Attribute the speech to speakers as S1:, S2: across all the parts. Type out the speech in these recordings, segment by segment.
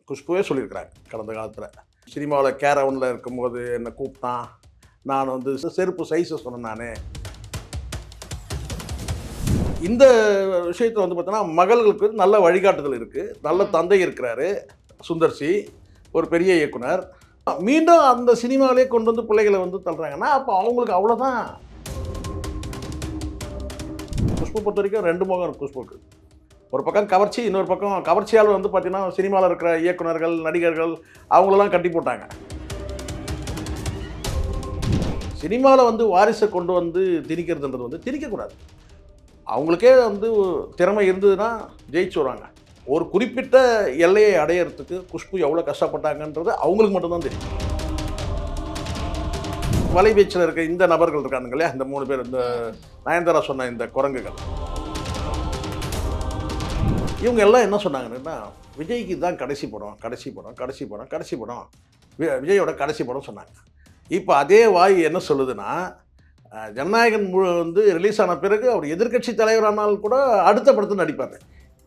S1: குஷ்புவே சொல்லியிருக்கிறாங்க கடந்த காலத்தில். சினிமாவில் கேரவனில் இருக்கும்போது என்னை கூப்பிட்டான், நான் வந்து செருப்பு சைஸை சொன்னேன் நான். இந்த விஷயத்தில் வந்து பார்த்தோன்னா மகள்களுக்கு நல்ல வழிகாட்டுதல் இருக்குது, நல்ல தந்தை இருக்கிறாரு சுந்தர்சி, ஒரு பெரிய இயக்குனர். மீண்டும் அந்த சினிமாவிலே கொண்டு வந்து பிள்ளைகளை வந்து தள்ளுறாங்கன்னா அப்போ அவங்களுக்கு அவ்வளோதான். குஷ்பு பொறுத்த வரைக்கும் ரெண்டு முகம் இருக்குது குஷ்புக்கு. ஒரு பக்கம் கவர்ச்சி, இன்னொரு பக்கம் கவர்ச்சியால் வந்து பார்த்தீங்கன்னா சினிமாவில் இருக்கிற இயக்குனர்கள், நடிகர்கள் அவங்களெல்லாம் கட்டி போட்டாங்க. சினிமாவில் வந்து வாரிசை கொண்டு வந்து திணிக்கிறதுன்றது வந்து திணிக்கக்கூடாது. அவங்களுக்கே வந்து திறமை இருந்ததுன்னா ஜெயிச்சு வராங்க. ஒரு குறிப்பிட்ட எல்லையை அடையிறதுக்கு குஷ்பு எவ்வளோ கஷ்டப்பட்டாங்கன்றது அவங்களுக்கு மட்டும்தான் தெரியும். வலைபேச்சில் இருக்க இந்த நபர்கள் இருக்காங்க இல்லையா, இந்த 3 பேர், இந்த நயன்தாரா சொன்ன இந்த குரங்குகள், இவங்க எல்லாம் என்ன சொன்னாங்கன்னா விஜய்க்கு தான் கடைசி படம், கடைசி படம், கடைசி படம், கடைசி படம், விஜயோட கடைசி படம் சொன்னாங்க. இப்போ அதே வாய் என்ன சொல்லுதுன்னா, ஜனநாயகன் வந்து ரிலீஸ் ஆன பிறகு அவர் எதிர்க்கட்சி தலைவரானால் கூட அடுத்த படத்தை நடிப்பார்.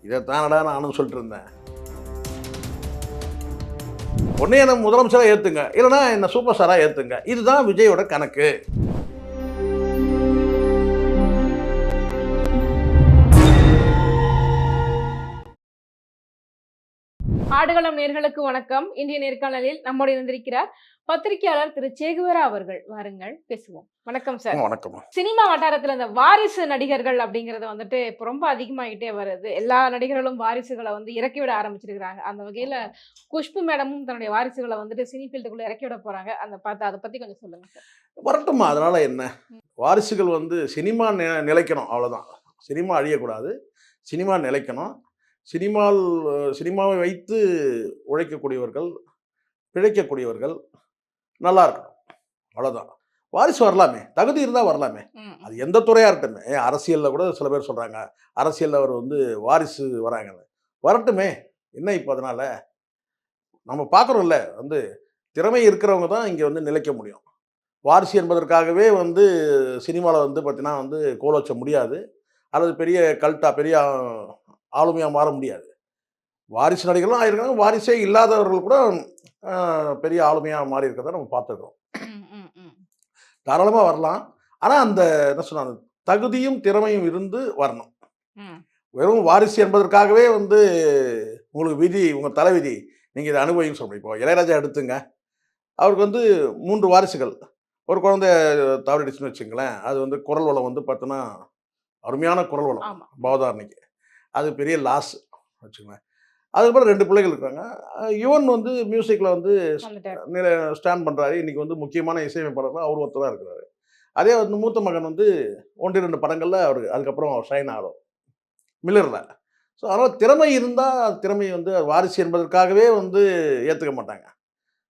S1: இதை தானடா நானும் சொல்லிட்டு இருந்தேன். ஒன்றே என்ன முதலமைச்சராக ஏற்றுங்க, இல்லைனா என்ன சூப்பர் ஸ்டாராக ஏற்றுங்க, இதுதான் விஜயோட கணக்கு.
S2: ஆடுகளம் நேர்களுக்கு வணக்கம். இன்றைய நேர்காணலில் நம்மோடு இருந்திருக்கிறார் பத்திரிகையாளர் திரு சேகுவரா அவர்கள். வாருங்கள் பேசுவோம். வணக்கம் சார்.
S1: வணக்கம்.
S2: சினிமா வட்டாரத்தில் இந்த வாரிசு நடிகர்கள் அப்படிங்கறது வந்துட்டு இப்போ ரொம்ப அதிகமாகிட்டே வருது. எல்லா நடிகர்களும் வாரிசுகளை வந்து இறக்கிவிட ஆரம்பிச்சிருக்கிறாங்க. அந்த வகையில குஷ்பு மேடமும் தன்னுடைய வாரிசுகளை வந்துட்டு சினி ஃபீல்டுக்குள்ள இறக்கி விட போறாங்க. அதை பத்தி கொஞ்சம் சொல்லுங்க சார்.
S1: வரட்டுமா, அதனால என்ன? வாரிசுகள் வந்து சினிமா நிலைக்கணும், அவ்வளோதான். சினிமா அழியக்கூடாது, சினிமா நிலைக்கணும். சினிமாவை வைத்து உழைக்கக்கூடியவர்கள், பிழைக்கக்கூடியவர்கள் நல்லா இருக்கணும், அவ்வளோதான். வாரிசு வரலாமே, தகுதி இருந்தால் வரலாமே. அது எந்த துறையாக இருக்கட்டுமே. அரசியலில் கூட சில பேர் சொல்கிறாங்க, அரசியலில் அவர் வந்து வாரிசு வராங்கன்னு. வரட்டுமே, என்ன இப்போ அதனால்? நம்ம பார்க்குறோம்ல, வந்து திறமை இருக்கிறவங்க தான் இங்கே வந்து நிலைக்க முடியும். வாரிசு என்பதற்காகவே வந்து சினிமாவில் வந்து பார்த்தீங்கன்னா வந்து கோல் வச்ச முடியாது, அல்லது பெரிய கல்ட்டாக பெரிய ஆளுமையாக மாற முடியாது. வாரிசு நடிகர்களும் ஆயிருக்காங்க, வாரிசே இல்லாதவர்கள் கூட பெரிய ஆளுமையாக மாறி இருக்கிறத நம்ம பார்த்துருக்கோம். தாராளமாக வரலாம். ஆனால் அந்த என்ன சொன்னாங்க, தகுதியும் திறமையும் இருந்து வரணும். வெறும் வாரிசு என்பதற்காகவே வந்து உங்களுக்கு விதி, உங்கள் தலைவிதி, நீங்கள் இதை அனுபவின்னு சொல்கிறீங்க. இப்போ இளையராஜா எடுத்துங்க, அவருக்கு வந்து 3 வாரிசுகள். ஒரு குழந்தை தவறிடுச்சுன்னு வச்சுங்களேன், அது வந்து குரல் வளம் வந்து பார்த்தோன்னா அருமையான குரல் வளம் பவதாரணிக்கு, அது பெரிய லாஸ் வச்சுங்களேன். அதுக்கப்புறம் 2 பிள்ளைகள் இருக்காங்க. யுவன் வந்து மியூசிக்கில் வந்து ஸ்டாண்ட் பண்ணுறாரு. இன்றைக்கி வந்து முக்கியமான இசையமைப்பாளர்கள் அவர் ஒருத்தர் தான் இருக்கிறாரு. அதே வந்து மூத்த மகன் வந்து 1-2 படங்களில் அவர் அதுக்கப்புறம் ஷைன் ஆகும் மில்லரில். ஸோ அதனால் திறமை இருந்தால், திறமை வந்து வாரிசு என்பதற்காகவே வந்து ஏற்றுக்க மாட்டாங்க.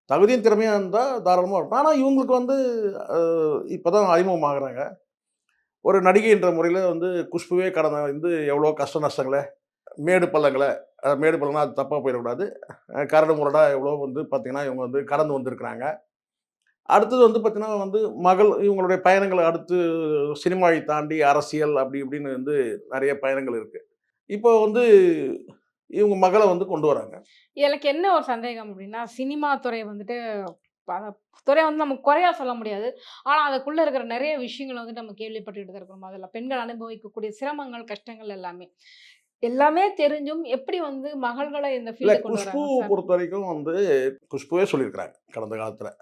S1: தகுதியும் திறமையாக இருந்தால் தாராளமாக இருக்கும். ஆனால் இவங்களுக்கு வந்து இப்போ தான் அறிமுகமாகறாங்க. ஒரு நடிகை என்ற முறையில் வந்து குஷ்புவே கடந்த வந்து எவ்வளோ கஷ்ட நஷ்டங்களை, மேடு பள்ளங்களை, மேடு பள்ளம்னா அது தப்பாக போயிடக்கூடாது, கரடு முரடாக எவ்வளோ வந்து பார்த்திங்கன்னா இவங்க வந்து கடந்து வந்திருக்கிறாங்க. அடுத்தது வந்து பார்த்திங்கன்னா வந்து இவங்களுடைய பயணங்களை அடுத்து சினிமாவை தாண்டி அரசியல் அப்படி இப்படின்னு வந்து நிறைய பயணங்கள் இருக்குது. இப்போ வந்து இவங்க மகளை வந்து கொண்டு வராங்க.
S2: எனக்கு என்ன ஒரு சந்தேகம் அப்படின்னா, சினிமா துறை வந்துட்டு துறை வந்து நம்ம குறையா சொல்ல முடியாது. ஆனா அதுக்குள்ள இருக்கிற நிறைய விஷயங்களை வந்து நம்ம கேள்விப்பட்டுட்டு தான் இருக்கிறோம். அதில் பெண்கள் அனுபவிக்கக்கூடிய சிரமங்கள், கஷ்டங்கள் எல்லாமே தெரிஞ்சும் எப்படி வந்து மகள்களை இந்த ஃபீல்டு கொண்டு வராங்க?
S1: குஷ்பு பொறுத்த வரைக்கும் வந்து குஷ்புவே சொல்லியிருக்கிறாங்க கடந்த காலத்தில்.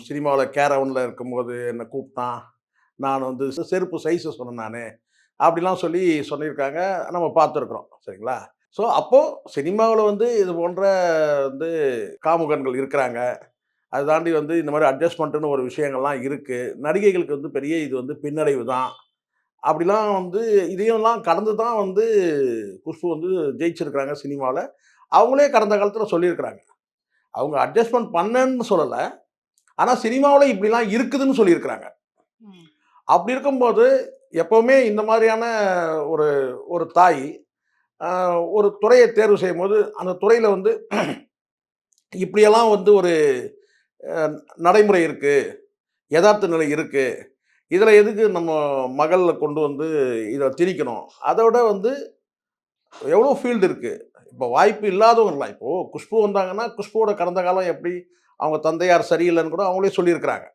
S1: சினிமாவில் கேரவனில் இருக்கும்போது என்னை கூப்பிட்டான், நான் வந்து செருப்பு சைஸை சொன்னேன் நான், அப்படிலாம் சொல்லியிருக்காங்க, நம்ம பார்த்துருக்குறோம். சரிங்களா? ஸோ அப்போது சினிமாவில் வந்து இது போன்ற வந்து காமுகன்கள் இருக்கிறாங்க. அதை தாண்டி வந்து இந்த மாதிரி அட்ஜஸ்ட்மெண்ட்டுன்னு ஒரு விஷயங்கள்லாம் இருக்குது. நடிகைகளுக்கு வந்து பெரிய இது வந்து பின்னடைவு தான். அப்படிலாம் வந்து இதையெல்லாம் கடந்து தான் வந்து குஷ்பு வந்து ஜெயிச்சிருக்கிறாங்க சினிமாவில். அவங்களே கடந்த காலத்தில் சொல்லியிருக்கிறாங்க. அவங்க அட்ஜஸ்ட்மெண்ட் பண்ணேன்னு சொல்லலை, ஆனால் சினிமாவில் இப்படிலாம் இருக்குதுன்னு சொல்லியிருக்கிறாங்க. அப்படி இருக்கும்போது எப்போவுமே இந்த மாதிரியான ஒரு ஒரு தாய் ஒரு துறையை தேர்வு செய்யும்போது அந்த துறையில் வந்து இப்படியெல்லாம் வந்து ஒரு நடைமுறை இருக்குது, யதார்த்த நிலை இருக்குது, இதில் எதுக்கு நம்ம மகளில் கொண்டு வந்து இதை திணிக்கணும்? அதை விட வந்து எவ்வளோ ஃபீல்டு இருக்குது. இப்போ வாய்ப்பு இல்லாதவங்கலாம் இப்போது குஷ்பு வந்தாங்கன்னா குஷ்புவோட கடந்த காலம் எப்படி அவங்க தந்தையார் சரியில்லைன்னு கூட அவங்களே சொல்லியிருக்கிறாங்க.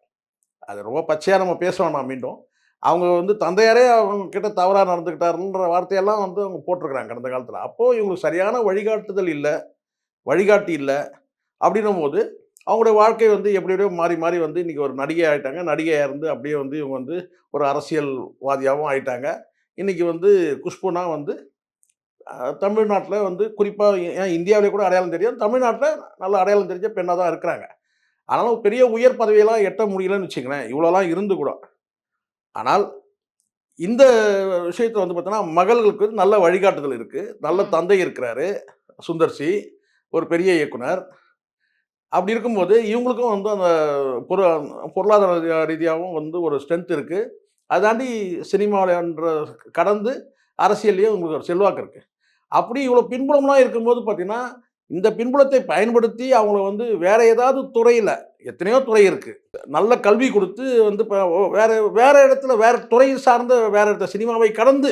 S1: அது ரொம்ப பச்சையாக நம்ம பேச வேணாம் மீண்டும். அவங்க வந்து தந்தையாரே அவங்க கிட்ட தவறாக நடந்துக்கிட்டாருன்ற வார்த்தையெல்லாம் வந்து அவங்க போட்டிருக்கிறாங்க கடந்த காலத்தில். அப்போது இவங்களுக்கு சரியான வழிகாட்டுதல் இல்லை, வழிகாட்டி இல்லை. அப்படின்னும்போது அவங்களுடைய வாழ்க்கை வந்து எப்படி எப்படியோ மாறி மாறி வந்து இன்றைக்கி ஒரு நடிகை ஆகிட்டாங்க. நடிகையாக இருந்து அப்படியே வந்து இவங்க வந்து ஒரு அரசியல்வாதியாகவும் ஆயிட்டாங்க. இன்றைக்கி வந்து குஷ்புனா வந்து தமிழ்நாட்டில் வந்து குறிப்பாக ஏன் இந்தியாவிலே கூட அடையாளம் தெரியும். தமிழ்நாட்டில் நல்ல அடையாளம் தெரிஞ்ச பெண்ணாக தான் இருக்கிறாங்க. ஆனாலும் பெரிய உயர் பதவியெல்லாம் எட்ட முடியலன்னு வச்சுங்களேன். இவ்வளோலாம் இருந்து கூட. ஆனால் இந்த விஷயத்துல வந்து பார்த்தோன்னா, மகள்களுக்கு நல்ல வழிகாட்டுதல் இருக்கு. நல்ல
S2: ம்.
S1: தந்தை இருக்கிறாரு. சுந்தர் சி. ஒரு பெரிய இயக்குனர். அப்படி இருக்கும்போது, இவங்களுக்கும் வந்து அந்த பொரு பொருளாதார ரீதியாவும் வந்து ஒரு ஸ்ட்ரென்த் இருக்கு. அத தாண்டி சினிமாலன்ற கடந்து அரசியல்லயும் உங்களுக்கு ஒரு செல்வாக்கு இருக்கு. அப்படி இவ்வளோ பின்புலம்லாம் இருக்கும்போது பார்த்தீங்கன்னா, இந்த பின்புலத்தை பயன்படுத்தி அவங்கள வந்து வேற ஏதாவது துறையில எத்தனையோ துறை இருக்கு. நல்ல கல்வி குடுத்து வந்து இப்ப வேற வேற இடத்துல வேற துறை சார்ந்த வேற இடத்த சினிமாவை கடந்து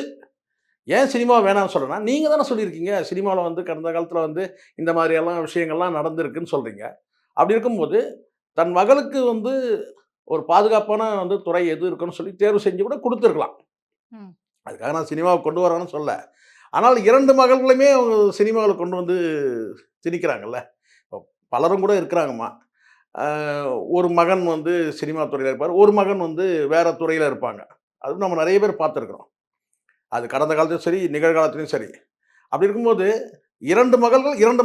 S1: ஏன் சினிமா வேணான்னு சொல்றேன்னா, நீங்க தானே சொல்லியிருக்கீங்க. சினிமால வந்து கடந்த காலத்தில வந்து இந்த மாரியெல்லாம் விஷயங்கள்லாம் நடந்திருக்குன்னு சொல்றீங்க. அப்படி இருக்கும்போது, தன் மகளுக்கு வந்து ஒரு பாதுகாப்பான வந்து துறை எது இருக்குன்னு சொல்லி தேர்வு செஞ்சு கூட குடுத்துருக்கலாம்.
S2: ம்.
S1: அதுக்காக நான் சினிமாவ கொண்டு வரேன்னு சொல்லல. ஆனால் 2 மகள்களுமே அவங்க சினிமாவுல கொண்டு வந்து திணிக்கிறாங்கல்ல. இப்போ பலரும் கூட இருக்கிறாங்கம்மா. அ ஒரு மகன் வந்து சினிமா துறையில இருப்பார். ஒரு மகன் வந்து வேற துறையில இருப்பாங்க. அதுவும் நம்ம நெறைய பேர் பார்த்துருக்கிறோம். அது கடந்த காலத்திலும் சரி, நிகழ்காலத்திலும் சரி. அப்படி இருக்கும்போது 2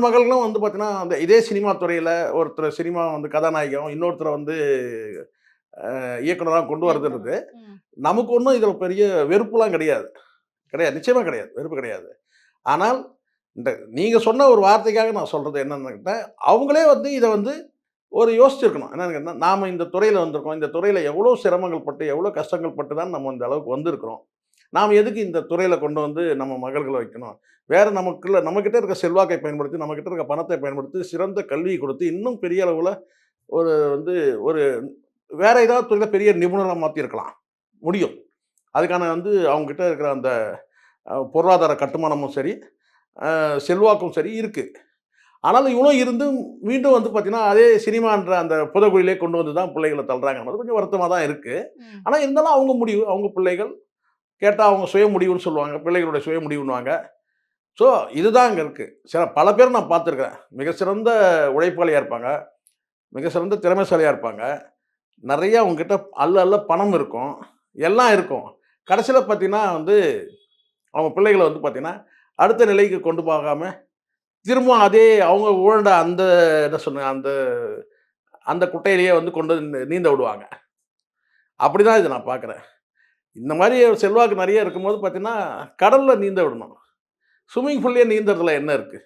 S1: மகள்களும் வந்து பார்த்தீங்கன்னா, அந்த இதே சினிமா துறையில ஒருத்தர் சினிமா வந்து கதாநாயகியாவும், இன்னொருத்தர வந்து இயக்குனரா கொண்டு
S2: இயக்குனர்.
S1: வரதுன்றது,
S2: ம்.
S1: நமக்கு ஒண்ணும் இதில பெரிய வெறுப்புலாம் கிடையாது. கிடையாது. நிச்சயமா கிடையாது. வெறுப்பு கிடையாது. ஆனால், இந்த நீங்க சொன்ன ஒரு வார்த்தைக்காக நான் சொல்றது என்னன்னு கேட்டா, அவங்களே வந்து இத வந்து ஒரு யோசிச்சிருக்கணும். என்னன்னு கேட்டா, நாம இந்த துறையில வந்திருக்கோம். இந்த துறையில எவ்வளோ சிரமங்கள் பட்டு, எவ்வளோ கஷ்டங்கள் பட்டு தான் நம்ம இந்த அளவுக்கு வந்திருக்கிறோம். நாம எதுக்கு இந்த துறையில கொண்டு வந்து நம்ம மகள்கள வைக்கணும்? வேற நமக்குள்ள நம்மகிட்ட இருக்க செல்வாக்கை பயன்படுத்தி, நம்மகிட்ட இருக்க பணத்தை பயன்படுத்தி, சிறந்த கல்வியை கொடுத்து, இன்னும் பெரிய அளவுல ஒரு வந்து ஒரு வேற ஏதாவது துறையில பெரிய நிபுணரா மாத்தியிருக்கலாம். முடியும். அதுக்கான வந்து அவங்க கிட்ட இருக்கிற அந்த பொருளாதார கட்டுமானமும் சரி, செல்வாக்கும் சரி இருக்கு. ஆனாலும் இவ்வளோ இருந்தும் மீண்டும் வந்து பார்த்தீங்கன்னா, அதே சினிமான்ற அந்த புதைகுழியிலே கொண்டு வந்து தான் பிள்ளைகள தள்ளுறாங்கன்றது கொஞ்சம் வருத்தமா தான் இருக்கு.
S2: ம்.
S1: ஆனா இருந்தாலும் அவங்க முடிவு, அவங்க பிள்ளைகள். கேட்டா அவங்க சுய முடிவுன்னு சொல்லுவாங்க. பிள்ளைகளுடைய சுய முடிவுன்னுவாங்க. ஸோ இதுதான் அங்க இருக்கு. பல பேர் நான் பார்த்துருக்கிறேன். மிக சிறந்த உழைப்பாளியா இருப்பாங்க. மிக சிறந்த திறமைசாலியா இருப்பாங்க. நெறைய அவங்ககிட்ட அல்ல அல்ல பணம் இருக்கும். எல்லாம் இருக்கும். கடைசியில பார்த்தீங்கன்னா வந்து, அவங்க பிள்ளைகள வந்து பார்த்தீங்கன்னா, அடுத்த நிலைக்கு கொண்டு போகாம, திரும்பவும் அதே அவங்க உழண்ட அந்த என்ன சொன்ன அந்த அந்த குட்டையிலேயே வந்து கொண்டு வந்து நீந்த விடுவாங்க. அப்படிதான் இத நான் பார்க்குறேன். இந்த மாரி செல்வாக்கு நெறைய இருக்கும்போது பார்த்தீங்கன்னா, கடல்ல நீந்த விடணும். ஸ்விம்மிங் பூல்லயே நீந்தறதுல என்ன இருக்கு?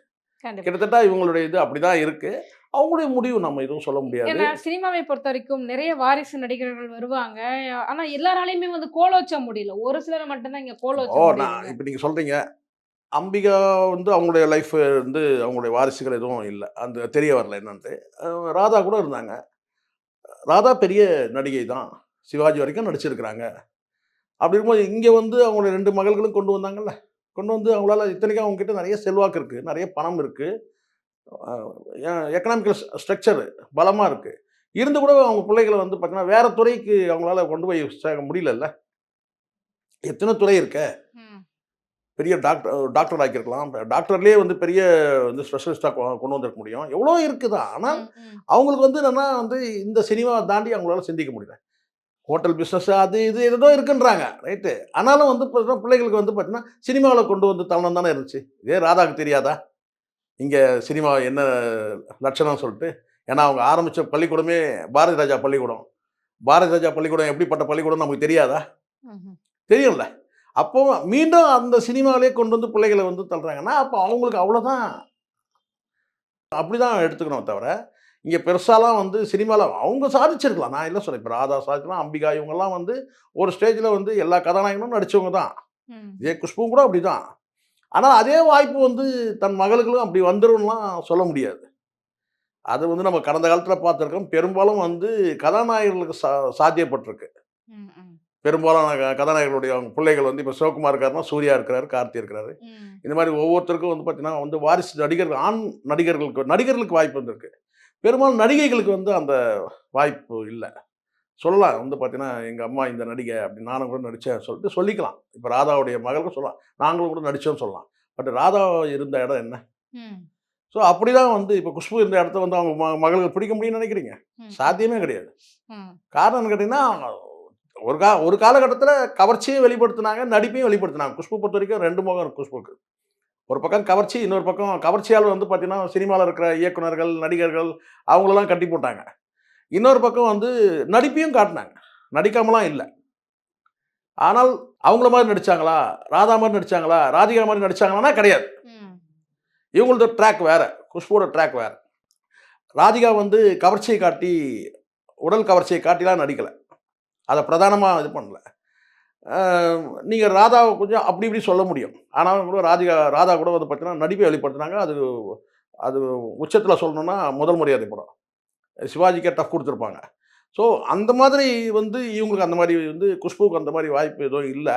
S2: கண்டிப்பா.
S1: கிட்டத்தட்ட இவங்களுடைய இது அப்படிதான் இருக்கு. அவங்களுடைய முடிவு நம்ம எதுவும் சொல்ல முடியாது.
S2: ஏன்னா, சினிமாவை பொறுத்தவரைக்கும் நிறைய வாரிசு நடிகர்கள் வருவாங்க. ஆனா, எல்லாராலயுமே வந்து கோலோச்ச முடியல. ஒரு சிலர மட்டும் தான் இங்க கோலோச்ச
S1: இப்போ நான்
S2: முடியுதுங்க.
S1: இப்ப நீங்க சொல்றீங்க, அம்பிகா வந்து அவங்களுடைய லைஃப் வந்து அவங்களுடைய வாரிசுகள் எதுவும் இல்ல. அந்த தெரிய வரல என்னன்ட்டு. அ ராதா கூட இருந்தாங்க. ராதா பெரிய நடிகை தான். சிவாஜி வரைக்கும் நடிச்சிருக்கிறாங்க. அப்படி இருக்கும்போது இங்க வந்து அவங்களுடைய 2 மகள்களும் கொண்டு வந்தாங்கல்ல. கொண்டு வந்து அவங்களால இத்தனைக்கும் அவங்க கிட்ட நெறைய செல்வாக்கு இருக்கு. நெறைய பணம் இருக்கு. அ எக்கனாமிக்கல் ஸ்ட்ரக்சர் பலமா இருக்கு. இருந்து கூட அவங்க பிள்ளைகள வந்து பார்த்தீங்கன்னா, வேற துறைக்கு அவங்களால கொண்டு போய் முடியலல்ல. எத்தன துறை இருக்கே.
S2: ம்.
S1: பெரிய டாக்டர் ஆக்கியிருக்கலாம். டாக்டர்லயே வந்து பெரிய வந்து ஸ்பெஷலிஸ்ட்டா கொண்டு வந்திருக்க முடியும். எவ்வளோ இருக்குதான். ஆனால்
S2: ம். ம்.
S1: அவங்களுக்கு வந்து என்னன்னா வந்து இந்த சினிமாவ தாண்டி அவங்களால சிந்திக்க முடியல. ஹோட்டல் பிசினஸ் அது இது ஏதேதோ இருக்குன்றாங்க. ரைட்டு. ஆனாலும் வந்து பார்த்தீங்கன்னா, பிள்ளைகளுக்கு வந்து பார்த்தீங்கன்னா, சினிமாவுல கொண்டு வந்து தள்ளணும் தானே இருந்துச்சு. இதே ராதாக்கு தெரியாதா? இங்க சினிமா என்ன லட்சணம்னு சொல்ட்டு. ஏன்னா அவங்க ஆரம்பிச்ச பள்ளிக்கூடமே பாரதி ராஜா பள்ளிக்கூடம். பாரதி ராஜா பள்ளிக்கூடம் எப்படிப்பட்ட பள்ளிக்கூடம்னு நமக்கு தெரியாதா?
S2: ம்ஹ்ம்.
S1: தெரியும்ல. அப்போ மீண்டும் அந்த சினிமாவிலேயே கொண்டு வந்து பிள்ளைகள வந்து தள்ளுறாங்கன்னா, அப்போ அவங்களுக்கு அவ்வளோதான். அப்படிதான் எடுத்துக்கணும் தவிர, இங்க பெருசாலாம் வந்து சினிமால அவங்க சாதிச்சிருக்கலாம். நான் இல்ல சொல்ல. இப்ப ராதா சாதிக்கலாம், அம்பிகா இவங்கலாம் வந்து ஒரு ஸ்டேஜ்ல வந்து எல்லா கதாநாயகனும் நடிச்சவங்க தான்.
S2: ம்.
S1: இதே குஷ்புவும் கூட அப்படிதான். ஆனா அதே வாய்ப்பு வந்து தன் மகளுக்கும் அப்படி வந்துரும்லாம் சொல்ல முடியாது. அது வந்து நம்ம கடந்த காலத்துல பார்த்துருக்கோம். பெரும்பாலும் வந்து கதாநாயகர்களுக்கு சாத்தியப்பட்டிருக்கு.
S2: ம். ம்.
S1: பெரும்பாலான கதாநாயகர்களுடைய அவங்க பிள்ளைகள் வந்து இப்போ சிவகுமார் இருக்காருன்னா சூர்யா இருக்கிறாரு, கார்த்தி இருக்கிறாரு. இந்த மாதிரி ஒவ்வொருத்தருக்கும் வந்து பார்த்தீங்கன்னா வந்து வாரிசு நடிகர்கள், ஆண் நடிகர்களுக்கு வாய்ப்பு வந்திருக்கு. பெரும்பாலும் நடிகைகளுக்கு வந்து அந்த வாய்ப்பு இல்ல. சொல்லலாம் வந்து பார்த்தீங்கன்னா, எங்க அம்மா இந்த நடிகை அப்படி நானும் கூட நடிச்சேன் சொல்லிட்டு சொல்லிக்கலாம். இப்ப ராதாவுடைய மகளுக்கும் சொல்லலாம். நாங்களும் கூட நடிச்சோம்னு சொல்லலாம். பட் ராதா இருந்த இடம் என்ன?
S2: ம்.
S1: ஸோ அப்படிதான் வந்து இப்ப குஷ்பு இருந்த இடத்த வந்து அவங்க மகளுக்கு பிடிக்க முடியும்னு நினைக்கிறீங்க?
S2: ம்.
S1: சாத்தியமே கிடையாது.
S2: ம்.
S1: காரணம் என்னன்னு கேட்டீங்கன்னா, ஒரு காலகட்டத்தில கவர்ச்சியும் வெளிப்படுத்துனாங்க, நடிப்பையும் வெளிப்படுத்துனாங்க. குஷ்பு பொறுத்தவரைக்கும் 2 முகம் இருக்கு குஷ்புக்கு. ஒரு பக்கம் கவர்ச்சி, இன்னொரு பக்கம் கவர்ச்சியால வந்து பார்த்தீங்கன்னா, சினிமால இருக்கிற இயக்குனர்கள், நடிகர்கள் அவங்களலாம் கட்டி போட்டாங்க. இன்னொரு பக்கம் வந்து நடிப்பையும் காட்டுனாங்க. நடிக்காமலாம் இல்ல. ஆனால் அவங்கள மாரி நடிச்சாங்களா? ராதா மாரி நடிச்சாங்களா? ராதிகா மாரி நடிச்சாங்களான்னா கிடையாது.
S2: ம்.
S1: இவங்களோட ட்ராக் வேற. குஷ்புவோட ட்ராக் வேற. ராதிகா வந்து கவர்ச்சிய காட்டி, உடல் கவர்ச்சிய காட்டிலாம் நடிக்கல. அத பிரதானமா இது பண்ணல. அ நீங்க ராதாவ கொஞ்சம் அப்படி இப்படி சொல்ல முடியும். ஆனாலும் கூட ராதா கூட வந்து பார்த்தீங்கன்னா, நடிப்பை வெளிப்படுத்துனாங்க. அது அது உச்சத்தில சொல்லணும்னா, முதல் மரியாதை படம். சிவாஜிக்கே டஃப் குடுத்துருப்பாங்க. ஸோ அந்த மாதிரி வந்து இவங்களுக்கு அந்த மாரி வந்து குஷ்புவுக்கு அந்த மாரி வாய்ப்பு எதுவும் இல்ல.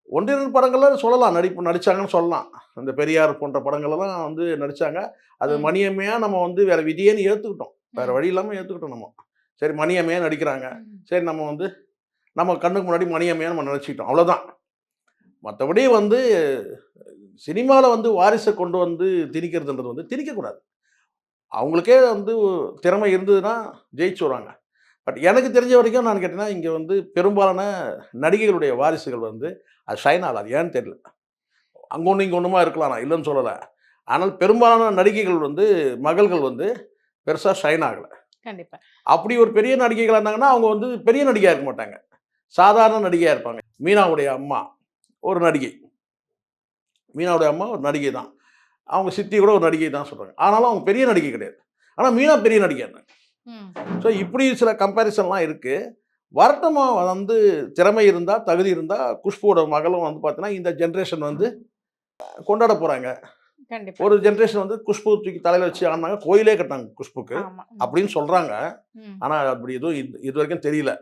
S1: 1, 2 படங்கள்ல சொல்லலாம். நடிச்சாங்கன்னு சொல்லலாம். அந்த பெரியார் போன்ற படங்களெல்லாம் வந்து நடிச்சாங்க. அது
S2: ம்.
S1: மணியம்மையா நம்ம வந்து வேற விதியேன்னு ஏத்துக்கிட்டோம். வேற
S2: ம்.
S1: வழி இல்லாம ஏத்துக்கிட்டோம் நம்ம. சரி மணியம்மையா நடிக்கிறாங்க.
S2: ம்.
S1: சரி நம்ம வந்து நம்ம கண்ணுக்கு முன்னாடி மணியம்மையா நம்ம நெனச்சுக்கிட்டோம். அவ்வளோதான். மத்தபடி வந்து சினிமால வந்து வாரிச கொண்டு வந்து திணிக்கிறதுன்றது வந்து திணிக்கக்கூடாது. அவங்களுக்கே வந்து திறமை இருந்ததுன்னா ஜெயிச்சு வருவாங்க. பட் எனக்கு தெரிஞ்ச வரைக்கும் நான் கேட்டேன்னா, இங்க வந்து பெரும்பாலான நடிகைகளுடைய வாரிசுகள் வந்து அது ஷைன் ஆகாது. ஏன்னு தெரியல. அங்க ஒண்ணு, இங்க ஒண்ணுமா இருக்கலாம். நான் இல்லன்னு சொல்லல. ஆனால் பெரும்பாலான நடிகைகள் வந்து மகள்கள் வந்து பெருசா ஷைன் ஆகல.
S2: கண்டிப்பா.
S1: அப்படி ஒரு பெரிய நடிகைகளா இருந்தாங்கன்னா, அவங்க வந்து பெரிய நடிகையா இருக்க மாட்டாங்க. சாதாரண நடிகையா இருப்பாங்க. மீனாவுடைய அம்மா ஒரு நடிகை. மீனாவுடைய அம்மா ஒரு நடிகை தான். அவங்க சித்தி கூட ஒரு நடிகை தான் சொல்றாங்க. ஆனாலும் அவங்க பெரிய நடிகை கிடையாது. ஆனா மீனா பெரிய நடிகை.
S2: ம்.
S1: ஸோ இப்படி சில கம்பேரிசன்லாம் இருக்கு. வரட்டுமா வந்து திறமை இருந்தா, தகுதி இருந்தா, குஷ்புவோட மகளும் வந்து பார்த்தீங்கன்னா, இந்த ஜெனரேஷன் வந்து கொண்டாட போறாங்க.
S2: கண்டிப்பா.
S1: ஒரு ஜெனரேஷன் வந்து குஷ்பு தூக்கி தலையில வச்சு ஆடுனாங்க. கோயிலே கட்டுனாங்க குஷ்புக்கு.
S2: ஆமா.
S1: அப்படின்னு சொல்றாங்க.
S2: ம்.
S1: ஆனா அப்படி எதுவும் இதுவரைக்கும் தெரியல.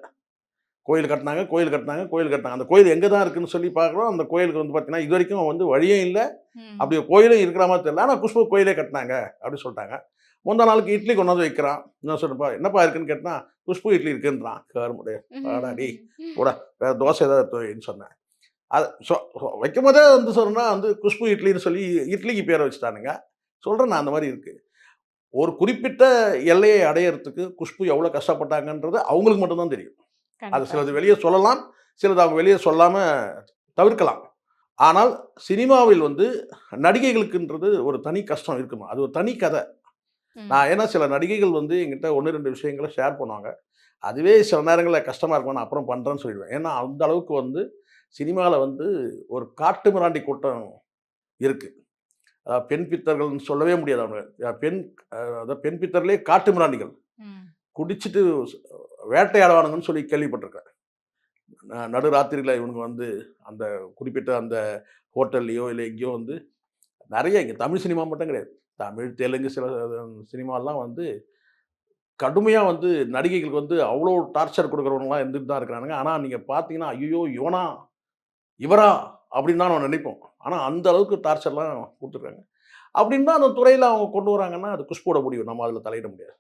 S1: கோயில் கட்டுனாங்க, கோயில் கட்டுனாங்க, கோயில் கட்டுனாங்க. அந்த கோயில் எங்க தான் இருக்குன்னு சொல்லி பார்க்குறோம். அந்த கோயிலுக்கு வந்து பார்த்தீங்கன்னா, இதுவரைக்கும் வந்து வழியே இல்ல.
S2: ம்.
S1: அப்படி ஒரு கோயிலும் இருக்கிற மாரி தெரியல. ஆனா குஷ்பு கோயிலே கட்டுனாங்க அப்படின்னு சொல்ட்டாங்க. முந்தா நாளுக்கு இட்லி கொண்டு வந்து வைக்கிறான். நான் சொன்னேன்ப்பா, என்னப்பா இருக்குன்னு கேட்டனா, குஷ்பு இட்லி இருக்குன்றான். கருமடைய வாடா டேய்! போடா வேற தோசை ஏதாவது எடுத்து வைன்னு சொன்னேன். அது வைக்கும்போதே வந்து சொன்னா வந்து குஷ்பு இட்லின்னு சொல்லி இட்லிக்கு பேர வச்சுட்டானுங்க. சொல்றேன் நான் அந்த மாரி இருக்கு. ஒரு குறிப்பிட்ட எல்லையை அடையறதுக்கு குஷ்பு எவ்வளோ கஷ்டப்பட்டாங்கன்றது அவங்களுக்கு மட்டும் தான் தெரியும். அது
S2: கண்டிப்பா.
S1: சிலது வெளிய சொல்லலாம். சிலது அவங்க வெளிய சொல்லாம தவிர்க்கலாம். ஆனால் சினிமாவில் வந்து நடிகைகளுக்குன்றது ஒரு தனி கஷ்டம் இருக்குமா. அது ஒரு தனி கத.
S2: ம்.
S1: நான் ஏன்னா சில நடிகைகள் வந்து என்கிட்ட 1, 2 விஷயங்கள ஷேர் பண்ணுவாங்க. அதுவே சில நேரங்கள்ல கஷ்டமா இருக்கும். நான் அப்புறம் பண்றேன்னு சொல்லிடுவேன். ஏன்னா அந்த அளவுக்கு வந்து சினிமால வந்து ஒரு காட்டு மிராண்டி கூட்டம் இருக்கு. பெண் பித்தர்கள்ன்னு சொல்லவே முடியாது அவங்கள. அதாவது பெண் பித்தர்களே காட்டு மிராண்டிகள்.
S2: ம்.
S1: குடிச்சிட்டு வேட்டையாடுவானுங்கன்னு சொல்லி கேள்விப்பட்டுருக்கேன். நடுராத்திரியில இவனுங்க வந்து அந்த குறிப்பிட்ட அந்த ஹோட்டல்லயோ, இல்ல எங்கேயோ வந்து நெறைய இங்க தமிழ் சினிமா மட்டும் கிடையாது. தமிழ், தெலுங்கு சில சினிமாலாம் வந்து கடுமையா வந்து நடிகைகளுக்கு வந்து அவ்ளோ டார்ச்சர் குடுக்குறவனுங்கலாம் இருந்துட்டு தான் இருக்கிறானுங்க. ஆனா நீங்க பார்த்தீங்கன்னா, "ஐய்யயோ! இவனா? இவரா?" அப்படின்னு தான் நம்ம நினைப்போம். ஆனா அந்த அளவுக்கு டார்ச்சர்லாம் குடுத்துருக்காங்க. அப்படின்னு தான் அந்த துறையில அவங்க கொண்டு வராங்கன்னா, அது குஷ்புவோட முடிவு. நம்ம அதில தலையிட முடியாது.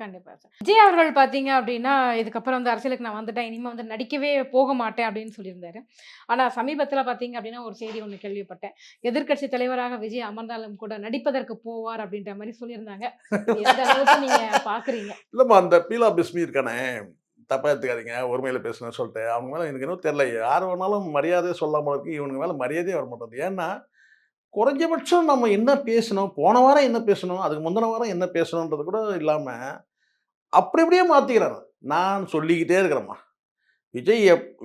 S2: கண்டிப்பா சார். விஜய் அவர்கள் பார்த்தீங்க அப்டின்னா, இதுக்கப்புறம் வந்து அரசியலுக்கு நான் வந்துட்டேன். இனிமே வந்து நடிக்கவே போக மாட்டேன் அப்டின்னு சொல்லியிருந்தாரு. ஆனா சமீபத்தில பார்த்தீங்க அப்டின்னா, ஒரு செய்தி ஒண்ணு கேள்விப்பட்டேன். எதிர்க்கட்சி தலைவராக விஜய் அமர்ந்தாலும் கூட நடிப்பதற்கு போவார் அப்டின்ற மாரி சொல்லியிருந்தாங்க. இது எந்த அளவுக்கு நீங்க பார்க்குறீங்க?
S1: இல்லம்மா அந்த பீலா பிஸ்மி இருக்கானே, தப்பா எடுத்துக்காதீங்க. ஒருமையில பேசுனேன்னு சொல்லிட்டு. அவங்க மேல எனக்கு என்னவோ தெரியல. யார் வேணாலும் மரியாதையா சொல்லலாம் போல இருக்கு. இவனுங்க மேல மரியாதையே வரமாட்டேங்குது. ஏன்னா, குறைஞ்சபட்சம் நம்ம என்ன பேசினோம்? போன வாரம் என்ன பேசினோம்? அதுக்கு முந்தின வாரம் என்ன பேசினோன்றது கூட இல்லாம, அப்படி அப்படியே மாத்திக்கிறாங்க. நான் சொல்லிக்கிட்டே இருக்கிறேன்ம்மா.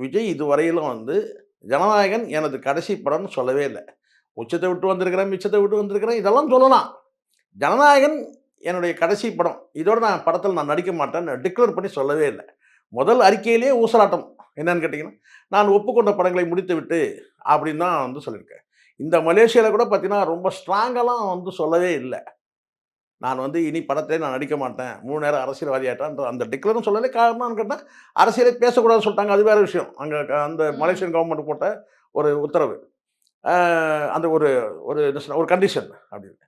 S1: விஜய் இதுவரையிலும் வந்து ஜனநாயகன் எனது கடைசி படம்னு சொல்லவே இல்ல. உச்சத்த விட்டு வந்திருக்கிறேன், மிச்சத்த விட்டு வந்திருக்கிறேன் இதெல்லாம் சொல்லலாம். ஜனநாயகன் என்னுடைய கடைசி படம். இதோட நான் படத்தில நான் நடிக்க மாட்டேன்னு டிக்ளேர் பண்ணி சொல்லவே இல்ல. முதல் அறிக்கையிலேயே ஊசலாட்டம். என்னன்னு கேட்டீங்கன்னா, நான் ஒப்புக்கொண்ட படங்களை முடித்துவிட்டு அப்படின்னு தான் வந்து சொல்லியிருக்கேன். இந்த மலேசியால கூட பார்த்தீங்கன்னா, ரொம்ப ஸ்ட்ராங்காலாம் வந்து சொல்லவே இல்ல. நான் வந்து இனி படத்திலே நான் நடிக்க மாட்டேன். 3 நேரம் அரசியல்வாதி ஆயிட்டான்ற அந்த டிக்ளரும் சொல்லல. காரணம்னு கேட்டா, அரசியலே பேசக்கூடாதுன்னு சொல்ட்டாங்க. அது வேற விஷயம். அங்க அந்த
S2: ம்.
S1: மலேசியன் கவர்ன்மெண்ட் போட்ட ஒரு உத்தரவு. அ அந்த ஒரு ஒரு என்ன சொல்ல ஒரு கண்டிஷன் அப்படின்னு.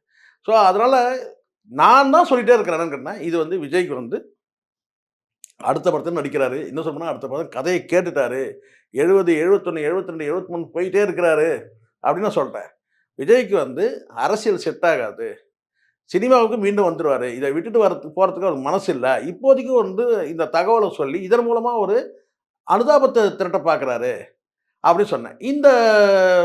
S1: ஸோ அதனால நான் தான் சொல்லிட்டே இருக்கிறேன். என்னன்னு கேட்டா, இது வந்து விஜய்க்கு வந்து அடுத்த படத்துல நடிக்கிறாரு. இன்னும் சொல்லப்போனா அடுத்த படம் கதைய கேட்டுட்டாரு. 70, 71, 72, 73 போயிட்டே இருக்கிறாரு அப்படின்னு நான் சொல்ட்டேன். விஜய்க்கு வந்து அரசியல் செட் ஆகாது. சினிமாவுக்கு மீண்டும் வந்துருவாரு. இத விட்டுட்டு போறதுக்கு அவருக்கு மனசு இல்ல. இப்போதைக்கு வந்து இந்த தகவல சொல்லி, இதன் மூலமா ஒரு அனுதாபத்த திரட்ட பார்க்குறாரு, அப்படின்னு சொன்னேன். இந்த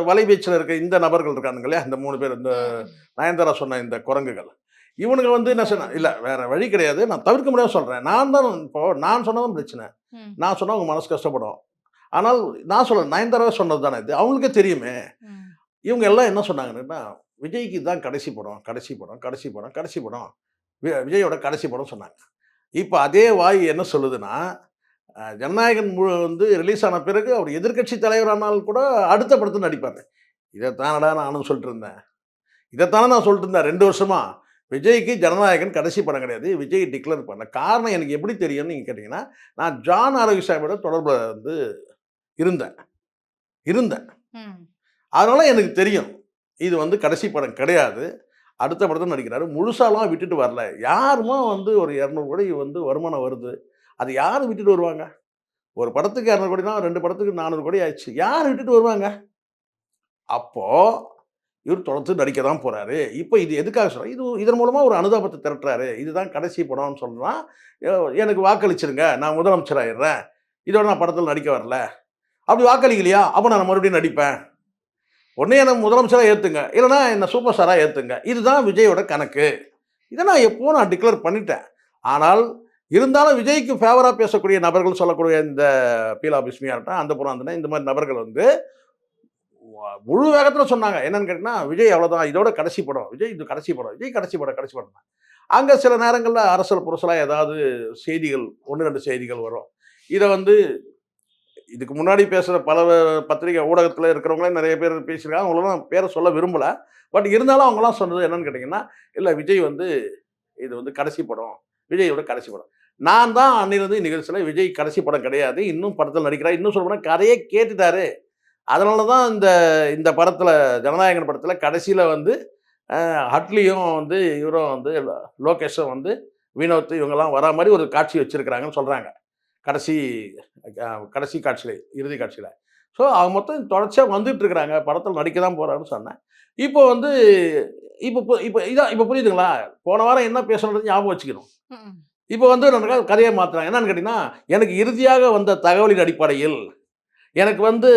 S1: வலைபேச்சுல இருக்க இந்த நபர்கள் இருக்கானுங்க இல்லையா? இந்த 3 பேர் இந்த
S2: ம்.
S1: நயன்தாரா சொன்ன இந்த குரங்குகள். இவனுங்க வந்து என்ன சொன்னா
S2: சரிங்க.
S1: இல்ல வேற வழி கிடையாது. நான் தவிர்க்க முடியாம சொல்றேன். நான் சொன்னா தான் பிரச்சனை.
S2: ம்.
S1: நான் சொன்னா உங்க மனசு கஷ்டப்படும். ஆனால் நான் சொல்லல. நயன்தாராவே சொன்னது தானே இது. அவங்களுக்கே தெரியுமே.
S2: ம்.
S1: இவங்க எல்லாம் என்ன சொன்னாங்கன்னா, விஜய்க்கு இதுதான் கடைசி படம், கடைசி படம், கடைசி படம், கடைசி படம். விஜயோட கடைசி படம் சொன்னாங்க. இப்ப அதே வாய் என்ன சொல்லுதுன்னா, ஜனநாயகன் வந்து ரிலீஸ் ஆன பிறகு அவர் எதிர்க்கட்சி தலைவரானாலும் கூட அடுத்த படத்துல நடிப்பாரு. இதத்தானடா நானும் சொல்லிட்டு இருந்தேன். இதத்தானே நான் சொல்லிட்டு இருந்தேன் 2 வருஷமா. விஜய்க்கு ஜனநாயகன் கடைசி படம் கிடையாது. விஜய் டிக்ளேர் பண்ணல. காரணம் எனக்கு எப்படி தெரியும்னு நீங்க கேட்டீங்கன்னா, நான் ஜான் ஆரோக்கியசாமியோட தொடர்புல வந்து இருந்தேன் இருந்தேன்.
S2: ம்.
S1: அதனால எனக்கு தெரியும். இது வந்து கடைசி படம் கிடையாது. அடுத்த படத்துல நடிக்கிறாரு. முழுசாலாம் விட்டுட்டு வரல. யாரும்மா வந்து ஒரு 200 கோடி வந்து வருமானம் வருது. அது யாரு விட்டுட்டு வருவாங்க? ஒரு படத்துக்கு 200 கோடினா 2 படத்துக்கு 400 கோடி ஆயிடுச்சு. யார் விட்டுட்டு வருவாங்க? அப்போ இவர் தொடர்ந்து நடிக்க தான் போறாரு. இப்ப இது எதுக்காக சொல்றேன்? இதன் மூலமா ஒரு அனுதாபத்த திரட்டுறாரு. இதுதான் கடைசி படம்னு சொன்னா, எ எனக்கு வாக்களிச்சிருங்க. நான் முதலமைச்சர் ஆயிடுறேன். இதோட நான் படத்துல நடிக்க வரல. அப்படி வாக்களிக்கலையா? அப்ப நான் மறுபடியும் நடிப்பேன். ஒண்ணு என்ன முதலமைச்சரா ஏத்துங்க. இல்லன்னா என்ன சூப்பர் ஸ்டாரா ஏத்துங்க. இதுதான் விஜயோட கணக்கு. இத நான் எப்பவோ டிக்ளேர் பண்ணிட்டேன். ஆனால் இருந்தாலும் விஜய்க்கு ஃபேவரா பேசக்கூடிய நபர்கள் சொல்லக்கூடிய இந்த பீலா பிஸ்மியா இருக்கட்டும், அந்தப்புறம் அந்தனே இந்த மாரி நபர்கள் வந்து முழு வேகத்துல சொன்னாங்க. என்னன்னு கேட்டீங்கன்னா, விஜய் அவ்வளோதான். இதோட கடைசி படம். விஜய் இது கடைசி படம். விஜய் கடைசி படம், கடைசி படம். அங்க சில நேரங்கள்ல அரசல் புரசலா ஏதாவது செய்திகள் 1, 2 செய்திகள் வரும். இத வந்து இதுக்கு முன்னாடி பேசுற பல பத்திரிகை ஊடகத்துல இருக்கிறவங்களே நெறைய பேர் பேசியிருக்காங்க. அவங்களலாம் பேர சொல்ல விரும்பல. பட் இருந்தாலும் அவங்கலாம் சொன்னது என்னன்னு கேட்டீங்கன்னா, இல்ல விஜய் வந்து இது வந்து கடைசி படம். விஜயோட கடைசி படம். நான் தான் அன்னையிலிருந்து நிகழ்ச்சியில விஜய் கடைசி படம் கிடையாது. இன்னும் படத்துல நடிக்கிறார். இன்னும் சொல்லப்போனா கதையே கேட்டுட்டாரு. அதனால தான் இந்த இந்த படத்துல ஜனநாயகன் படத்துல கடைசியில வந்து அட்லியும் வந்து இவரும் வந்து லோகேஷும் வந்து வினோத் இவங்கலாம் வரா மாரி ஒரு காட்சி வச்சிருக்கிறாங்கன்னு சொல்றாங்க. கடைசி கடைசி காட்சியில, இறுதி காட்சியில. ஸோ அவங்க மொத்தம் தொடர்ச்சியா வந்துட்டு இருக்கிறாங்க. படத்துல நடிக்க தான் போறாருன்னு சொன்னேன். இப்போ வந்து இப்ப புரியுதுங்களா? போன வாரம் என்ன பேசணும்ன்றது ஞாபகம் வச்சுக்கணும்.
S2: ம்.
S1: இப்போ வந்து கதைய மாத்துறாங்க. என்னன்னு கேட்டீங்கன்னா, எனக்கு இறுதியாக வந்த தகவலின் அடிப்படையில் எனக்கு வந்து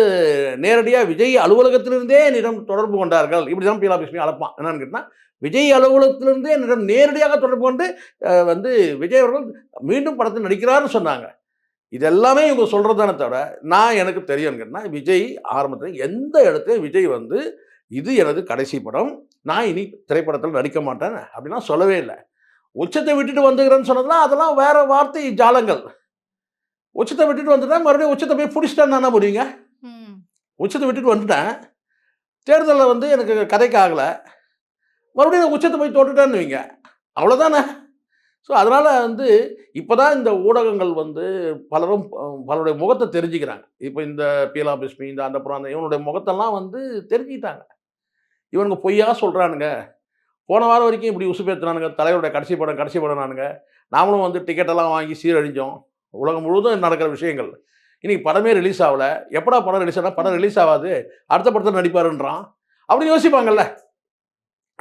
S1: நேரடியா விஜய் அலுவலகத்திலிருந்தே என்னிடம் தொடர்பு கொண்டார்கள். இப்படிதான் பீலா பிஸ்மி அழைப்பான். என்னன்னு கேட்டா, விஜய் அலுவலகத்திலிருந்தே என்னிடம் நேரடியாக தொடர்பு கொண்டு வந்து விஜய் அவர்கள் மீண்டும் படத்தில் நடிக்கிறார்ன்னு சொன்னாங்க. இது எல்லாமே இவங்க சொல்றது தானே தவிர, நான் எனக்கு தெரியும்ன்னு கேட்டா, விஜய் ஆரம்பத்தில எந்த இடத்துலயும் விஜய் வந்து, இது எனது கடைசி படம். நான் இனி திரைப்படத்தில நடிக்க மாட்டேன் அப்படிலாம் சொல்லவே இல்ல. உச்சத்த விட்டுட்டு வந்துக்கிறேன்னு சொன்னதெல்லாம், அதெல்லாம் வேற வார்த்தை ஜாலங்கள். உச்சத்த விட்டுட்டு வந்துட்டா, மறுபடியும் உச்சத்த போய் புடிச்சுட்டேன்னா என்ன பண்ணுவீங்க?
S2: ம்.
S1: உச்சத்த விட்டுட்டு வந்துட்டேன். தேர்தல்ல வந்து எனக்கு கதைக்கு ஆகல. மறுபடியும் உச்சத்த போய் தொட்டுட்டேன்னுவீங்க. அவ்வளோதானே. ஸோ, அதனால வந்து இப்ப தான் இந்த ஊடகங்கள் வந்து பலரும் பலருடைய முகத்த தெரிஞ்சுக்கிறாங்க. இப்ப இந்த பீலா பிஸ்மி, இந்த அந்த புறம் அந்த இவனுடைய முகத்தெல்லாம் வந்து தெரிஞ்சுக்கிட்டாங்க. இவனுங்க பொய்யா சொல்றானுங்க. போன வாரம் வரைக்கும் இப்படி உசுப்பேத்துனானுங்க. தலைவருடைய கடைசி படம்னானுங்க. நாமளும் வந்து டிக்கெட் எல்லாம் வாங்கி சீரழிஞ்சோம். உலகம் முழுவதும் நடக்கிற விஷயங்கள். இன்னைக்கு படமே ரிலீஸ் ஆவல. எப்படா படம் ரிலீஸ் ஆனா படம் ரிலீஸ் ஆவாது. அடுத்த படத்துல நடிப்பாருன்றான். அப்படின்னு யோசிப்பாங்கல்ல.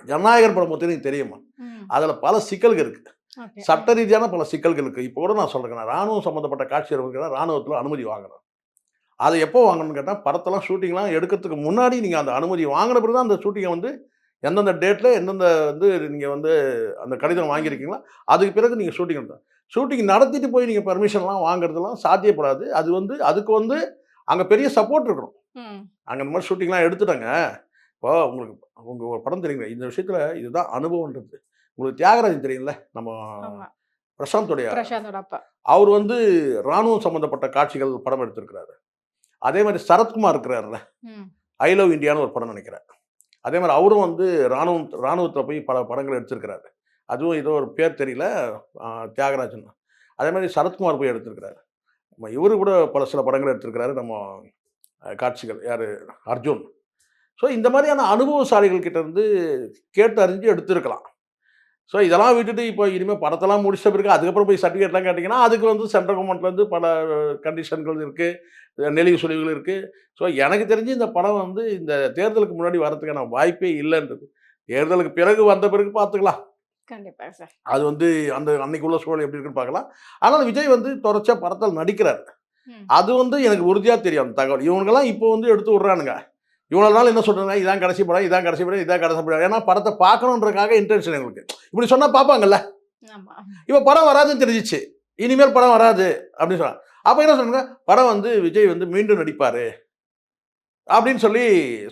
S1: ஜனநாயகன் படம் பத்தி எனக்கு தெரியுமா?
S2: ம்.
S1: அதுல பல சிக்கல்கள் இருக்கு.
S2: ஓகே.
S1: சட்ட ரீதியான பல சிக்கல்கள் இருக்கு. இப்போ கூட நான் சொல்றேங்க. நான் ராணுவம் சம்மந்தப்பட்ட காட்சி எடுக்கிறேன். ராணுவத்துல அனுமதி வாங்கணும். அத எப்போ வாங்கணும்னு கேட்டா, படத்தெல்லாம் ஷூட்டிங்லாம் எடுக்கிறதுக்கு முன்னாடி நீங்க அந்த அனுமதி வாங்குன பிறகு தான் அந்த ஷூட்டிங்க வந்து எந்தெந்த டேட்ல எந்தெந்த வந்து நீங்க வந்து அந்த கடிதம்
S2: ம்.
S1: வாங்கியிருக்கீங்களோ, அதுக்கு பிறகு நீங்க ஷூட்டிங் எடுக்கணும். ஷூட்டிங் நடத்திட்டு போய் நீங்க பெர்மிஷன்லாம் வாங்குறதெல்லாம் சாத்தியப்படாது. அது வந்து அதுக்கு வந்து அங்க பெரிய சப்போர்ட் இருக்கணும்.
S2: ம்.
S1: அங்க இந்த மாரி ஷூட்டிங்லாம் எடுத்துட்டேங்க. இப்போ உங்களுக்கு உங்க ஒரு படம் தெரியுங்க. இந்த விஷயத்துல இதுதான் அனுபவம்ன்றது. உங்களுக்கு தியாகராஜன் தெரியும்ல? நம்ம
S2: ஆமா.
S1: பிரசாந்தோடைய
S2: பிரசாந்தோட அப்பா.
S1: அவரு வந்து ராணுவம் சம்மந்தப்பட்ட காட்சிகள் படம் எடுத்திருக்கிறாரு. அதே மாரி சரத்குமார் இருக்கிறார்ல,
S2: ம்.
S1: ஐ லவ் இண்டியான்னு ஒரு படம் நெனைக்கிறேன். அதே மாரி அவரும் வந்து ராணுவத்துல போய் பல படங்கள் எடுத்திருக்கிறாரு. அதுவும் ஏதோ ஒரு பேர் தெரியல. தியாகராஜன். அதே மாதிரி சரத்குமார் போய் எடுத்திருக்கிறாரு. இவரு கூட சில படங்கள் எடுத்திருக்கிறாரு. நம்ம காட்சிகள் யாரு அர்ஜுன். ஸோ இந்த மாதிரியான அனுபவசாலிகள் கிட்ட இருந்து கேட்டு அறிஞ்சு எடுத்திருக்கலாம். ஸோ இதெல்லாம் விட்டுட்டு இப்போ இனிமேல் படத்தெல்லாம் முடிச்ச பிறகு அதுக்கப்புறம் போய் சர்டிஃபிகேட்லாம் கேட்டிங்கன்னா, அதுக்கு வந்து சென்ட்ரல் கவர்மெண்ட்லேருந்து பல கண்டிஷன்கள் இருக்குது, நெளிவு சுழிவுகள் இருக்குது. ஸோ எனக்கு தெரிஞ்சு இந்த படம் வந்து இந்த தேர்தலுக்கு முன்னாடி வரதுக்கான வாய்ப்பே இல்லைன்றது. தேர்தலுக்கு பிறகு வந்த பிறகு பார்த்துக்கலாம்.
S2: கண்டிப்பா சார்.
S1: அது வந்து அந்த அன்னைக்கு உள்ள சூழல் எப்படி இருக்குன்னு பார்க்கலாம். ஆனால் விஜய் வந்து தொடர்ச்சியா படத்தில் நடிக்கிறார்.
S2: ம்.
S1: அது வந்து எனக்கு உறுதியா தெரியும் அந்த தகவல். இவனுங்கலாம் இப்போ வந்து எடுத்து விடுறானுங்க. இவ்வளோ நாள் என்ன சொல்றாங்க, இதான் கடைசி படம், இதான் கடைசி படம், இதான் கடைசி படம். ஏன்னா படத்தை பார்க்கணுன்றதுக்காக இன்டென்ஷன் எங்களுக்கு. இப்படி சொன்னா பார்ப்பாங்கல்ல.
S2: ஆமா.
S1: இப்போ படம் வராதுன்னு தெரிஞ்சிச்சு. இனிமேல் படம் வராது அப்படின்னு சொன்னாங்க. அப்போ என்ன சொன்னாங்க, படம் வந்து விஜய் வந்து மீண்டும் நடிப்பாரு அப்படின்னு சொல்லி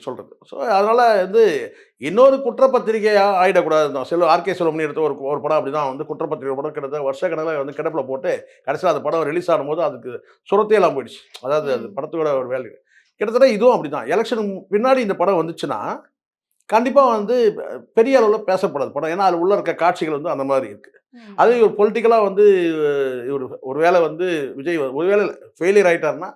S1: சொல்றது. ஸோ அதனால வந்து இன்னொரு குற்றப்பத்திரிகையா ஆயிடக்கூடாது. ஆர்கே செல்வமணி எடுத்த ஒரு ஒரு படம் அப்படிதான் வந்து குற்றப்பத்திரிகை படம் கிட்டத்தட்ட வருஷக்கணக்கில் வந்து கிடப்பில் போட்டு கடைசியில் அந்த படம் ரிலீஸ் ஆகும்போது அதுக்கு சுரத்தையெல்லாம் போயிடுச்சு. அதாவது அது படத்தோட ஒரு வேல்யூ. கிட்டத்தட்ட இதுவும் அப்படிதான். எலெக்ஷன் பின்னாடி இந்த படம் வந்துச்சுன்னா கண்டிப்பாக வந்து பெரிய அளவில் பேசப்படாது படம். ஏன்னா அது உள்ள இருக்க காட்சிகள் வந்து அந்த மாதிரி இருக்கு. அது ஒரு பொலிட்டிக்கலாக வந்து இவர் ஒருவேளை வந்து விஜய் ஒருவேளை ஃபெயிலியர் ஆகிட்டாருன்னா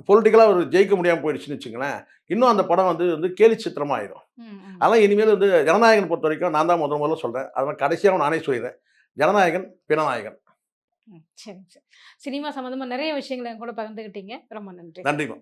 S1: பொலிட்டிக்கலாக ஒரு ஜெயிக்க முடியாமல் போயிடுச்சுன்னு வச்சுங்களேன், இன்னும் அந்த படம் வந்து வந்து கேலி சித்திரமாக ஆயிடும். அதனால் இனிமேல் வந்து ஜனநாயகன் பொறுத்த வரைக்கும் நான் தான் முதல்ல சொல்கிறேன். அதனால் கடைசியாக நானே சொல்லிடுறேன், ஜனநாயகன் பிணநாயகன்.
S2: சரிங்க சார். சினிமா சம்மந்தமா நிறைய விஷயங்கள என் கூட பகிர்ந்துக்கிட்டீங்க. ரொம்ப நன்றி.
S1: நன்றிங்க.